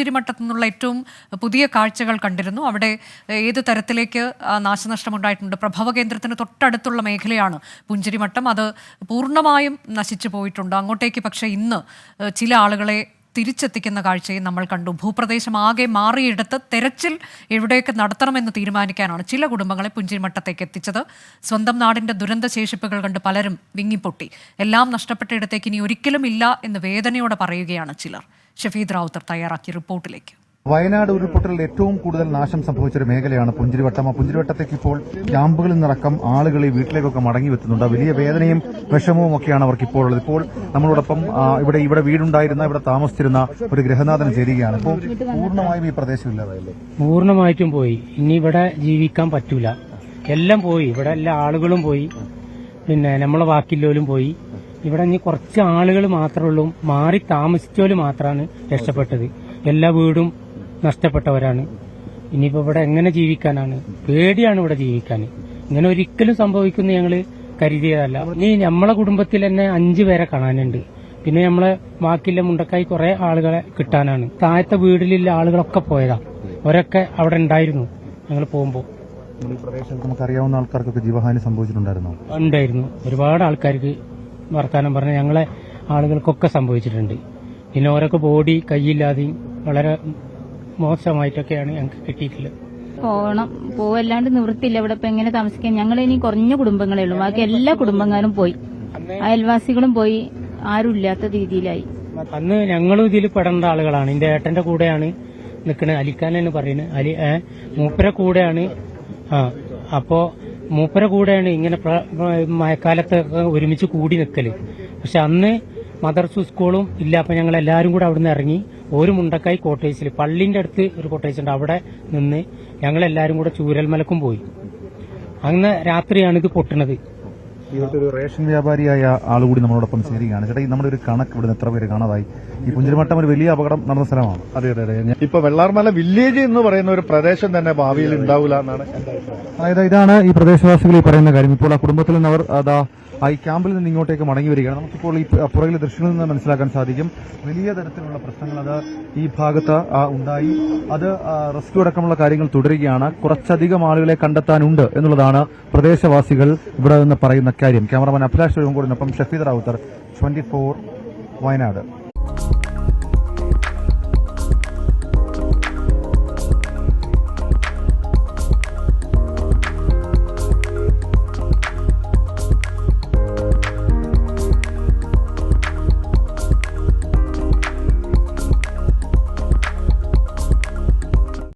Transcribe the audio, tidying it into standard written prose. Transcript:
പുഞ്ചിരിമട്ടത്തു നിന്നുള്ള ഏറ്റവും പുതിയ കാഴ്ചകൾ കണ്ടിരുന്നു. അവിടെ ഏത് തരത്തിലേക്ക് നാശനഷ്ടമുണ്ടായിട്ടുണ്ട്. പ്രഭവ കേന്ദ്രത്തിന് തൊട്ടടുത്തുള്ള മേഖലയാണ് പുഞ്ചിരിമട്ടം. അത് പൂർണ്ണമായും നശിച്ചു പോയിട്ടുണ്ട്. അങ്ങോട്ടേക്ക് പക്ഷേ ഇന്ന് ചില ആളുകളെ തിരിച്ചെത്തിക്കുന്ന കാഴ്ചയും നമ്മൾ കണ്ടു. ഭൂപ്രദേശം ആകെ മാറിയെടുത്ത് തെരച്ചിൽ എവിടെയൊക്കെ നടത്തണമെന്ന് തീരുമാനിക്കാനാണ് ചില കുടുംബങ്ങളെ പുഞ്ചിരിമട്ടത്തേക്ക് എത്തിച്ചത്. സ്വന്തം നാടിന്റെ ദുരന്ത ശേഷിപ്പുകൾ കണ്ട് പലരും വിങ്ങിപ്പൊട്ടി. എല്ലാം നഷ്ടപ്പെട്ടയിടത്തേക്ക് ഇനി ഒരിക്കലും ഇല്ല എന്ന് വേദനയോടെ പറയുകയാണ് ചിലർ. ഷഫീദ് റാവുത്തർ തയ്യാറാക്കിയ റിപ്പോർട്ടിലേക്ക്. വയനാട് ഉരുൾപൊട്ടലിൽ ഏറ്റവും കൂടുതൽ നാശം സംഭവിച്ചൊരു മേഖലയാണ് പുഞ്ചിരിവട്ടം. ആ പുഞ്ചിരിവട്ടത്തേക്ക് ഇപ്പോൾ ക്യാമ്പുകളിൽ നിന്നടക്കം ആളുകൾ ഈ വീട്ടിലേക്കൊക്കെ മടങ്ങി വെത്തുന്നുണ്ട്. വലിയ വേദനയും വിഷമവും ഒക്കെയാണ് അവർക്ക് ഇപ്പോൾ ഉള്ളത്. ഇപ്പോൾ നമ്മളോടൊപ്പം ഇവിടെ വീടുണ്ടായിരുന്ന, ഇവിടെ താമസിച്ചിരുന്ന ഒരു ഗൃഹനാഥൻ ചേരുകയാണ്. ഇപ്പോൾ പൂർണ്ണമായും ഈ പ്രദേശം ഇല്ലാതായല്ലേ? പൂർണ്ണമായിട്ടും പോയി. ഇനി ഇവിടെ ജീവിക്കാൻ പറ്റൂല. എല്ലാം പോയി. ഇവിടെ എല്ലാ ആളുകളും പോയി. പിന്നെ നമ്മളെ ബാക്കിയുള്ളവരും പോയി. ഇവിടെ ഇനി കുറച്ച് ആളുകൾ മാത്രമേ ഉള്ളൂ. മാറി താമസിച്ചവര് മാത്രമാണ് രക്ഷപ്പെട്ടത്. എല്ലാ വീടും നഷ്ടപ്പെട്ടവരാണ്. ഇനിയിപ്പോ ഇവിടെ എങ്ങനെ ജീവിക്കാനാണ്? പേടിയാണ് ഇവിടെ ജീവിക്കാൻ. ഇങ്ങനെ ഒരിക്കലും സംഭവിക്കുന്ന ഞങ്ങള് കരുതിയതല്ല. ഇനി നമ്മളെ കുടുംബത്തിൽ തന്നെ 5 പേരെ കാണാനുണ്ട്. പിന്നെ നമ്മളെ ബാക്കിയുള്ള മുണ്ടക്കായി കുറെ ആളുകളെ കിട്ടാനാണ്. താഴത്തെ വീട്ടിലുള്ള ആളുകളൊക്കെ പോയതാ. അവരൊക്കെ അവിടെ ഉണ്ടായിരുന്നു ഞങ്ങൾ പോകുമ്പോ. ഈ പ്രദേശത്ത് നമുക്കറിയാവുന്ന ആൾക്കാർക്കൊക്കെ ജീവഹാനി സംഭവിച്ചിട്ടുണ്ടായിരുന്നു. ഉണ്ടായിരുന്നു. ഒരുപാട് ആൾക്കാർക്ക് വർത്താനം പറഞ്ഞ ഞങ്ങളെ ആളുകൾക്കൊക്കെ സംഭവിച്ചിട്ടുണ്ട്. പിന്നെ ഓരൊക്കെ ബോഡി കൈയില്ലാതെയും വളരെ മോശമായിട്ടൊക്കെയാണ് ഞങ്ങൾക്ക് കിട്ടിയിട്ടുള്ളത്. പോവല്ലാണ്ട് നിവൃത്തിയില്ല. ഇവിടെ ഇപ്പൊ എങ്ങനെ താമസിക്കാൻ? ഞങ്ങൾ ഇനി കുറഞ്ഞ കുടുംബങ്ങളേ ഉള്ളൂ. ബാക്കി എല്ലാ കുടുംബക്കാരും പോയി, അയൽവാസികളും പോയി, ആരും ഇല്ലാത്ത രീതിയിലായി. അന്ന് ഞങ്ങളും ഇതിൽ പെടേണ്ട ആളുകളാണ്. എന്റെ ഏട്ടന്റെ കൂടെയാണ് നിൽക്കുന്നത്. അലിക്കാനാണ് പറയുന്നത്. മൂപ്പര കൂടെയാണ്. അപ്പോ മൂപ്പര കൂടെയാണ് ഇങ്ങനെ മഴക്കാലത്ത് ഒരുമിച്ച് കൂടി നിൽക്കല്. പക്ഷെ അന്ന് മദർസും സ്കൂളും ഇല്ല. അപ്പൊ ഞങ്ങൾ എല്ലാവരും കൂടെ അവിടുന്ന് ഇറങ്ങി ഒരു മുണ്ടക്കായി കോട്ടേജിൽ, പള്ളിന്റെ അടുത്ത് ഒരു കോട്ടേജ് ഉണ്ട്, അവിടെ നിന്ന് ഞങ്ങൾ എല്ലാവരും കൂടെ ചൂരൽമലക്കും പോയി. അന്ന് രാത്രിയാണ് ഇത് പൊട്ടുന്നത്. ഒരു റേഷൻ വ്യാപാരിയായ ആളുകൂടി നമ്മളോടൊപ്പം ചേരുകയാണ്. ചേട്ടാ, നമ്മുടെ ഒരു കണക്ക് ഇവിടെ എത്ര പേര് കാണാതായി? ഈ പുഞ്ചിരിമട്ടം ഒരു വലിയ അപകടം നടന്ന സ്ഥലമാണ്. അതെ. ഇപ്പൊ വെള്ളാർമല വില്ലേജ് എന്ന് പറയുന്ന ഒരു പ്രദേശം തന്നെ ഭാവിയിൽ ഉണ്ടാവില്ല എന്നാണ് എന്റെ അഭിപ്രായം. അതായത് ഇതാണ് ഈ പ്രദേശവാസികൾ ഈ പറയുന്ന കാര്യം. ഇപ്പോൾ ആ കുടുംബത്തിൽ നിന്ന് അവർ ഈ ക്യാമ്പിൽ നിന്ന് ഇങ്ങോട്ടേക്ക് മടങ്ങി വരികയാണ്. നമുക്കിപ്പോൾ ഈ പുറകിലെ ദൃശ്യങ്ങളിൽ നിന്ന് മനസ്സിലാക്കാൻ സാധിക്കും വലിയ തരത്തിലുള്ള പ്രശ്നങ്ങൾ അത് ഈ ഭാഗത്ത് ഉണ്ടായി. അത് റെസ്ക്യൂ അടക്കമുള്ള കാര്യങ്ങൾ തുടരുകയാണ്. കുറച്ചധികം ആളുകളെ കണ്ടെത്താനുണ്ട് എന്നുള്ളതാണ് പ്രദേശവാസികൾ ഇവിടെ നിന്ന് പറയുന്ന കാര്യം. ക്യാമറമാൻ അഭിലാഷ് കൂടിനൊപ്പം ഷഫീദ് റാവുത്തർ, 24 വയനാട്.